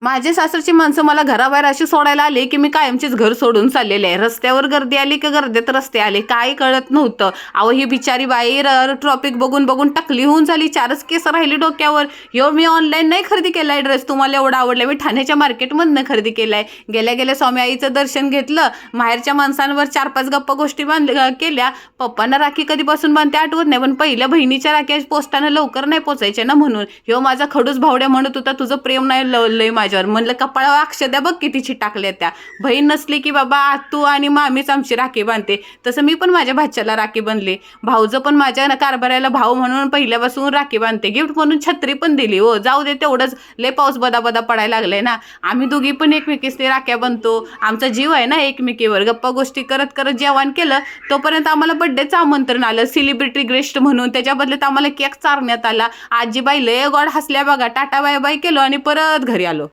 माझे सासरची माणसं मला घराबाहेर अशी सोडायला आली की मी कायमचीच घर सोडून चाललेले आहे. रस्त्यावर गर्दी आली की गर्दीत रस्ते आले, काही कळत नव्हतं. अहो ही बिचारी बाई ट्रॉफिक बघून बघून टकली होऊन झाली, 4च केस राहिली डोक्यावर. मी ऑनलाईन नाही खरेदी केलाय ड्रेस, तुम्हाला एवढा आवडला, मी ठाण्याच्या मार्केटमधनं खरेदी केलाय. गेल्या गेल्या स्वामी आईचं दर्शन घेतलं, माहेरच्या माणसांवर 4-5 गप्पा गोष्टी केल्या. पप्पांना राखी कधीपासून बांधते आठवत नाही, पण पहिल्या बहिणीच्या राख्या पोस्टानं लवकर नाही पोचायच्या ना, म्हणून माझा खडूस भावड्या म्हणत होता तुझं प्रेम नाही लय माझ्यावर. म्हणलं कपाळावर अक्षद्या बघ कितीची टाकल्या त्या. बहीण नसली की बाबा तू आणि मामीच आमची राखी बांधते, तसं मी पण माझ्या भाच्याला राखी बांधली. भाऊचं पण माझ्या कारभाराला भाऊ म्हणून पहिल्यापासून राखी बांधते. गिफ्ट म्हणून छत्री पण दिली. हो जाऊ दे, तेवढंच लय पाऊस बदा बदा पडायला लागलाय ना, आम्ही दोघी पण एकमेकीसने राख्या बांधतो. आमचा जीव आहे ना एकमेकीवर. गप्पा गोष्टी करत करत जेवण केलं, तोपर्यंत आम्हाला बड्डेचं आमंत्रण आलं सेलिब्रिटी गेस्ट म्हणून. त्याच्या बदल्यात आम्हाला केक चारण्यात आला. आजीबाई लय गोड हसल्या बघा, टाटा बाय बाय केलो आणि परत घरी आलो.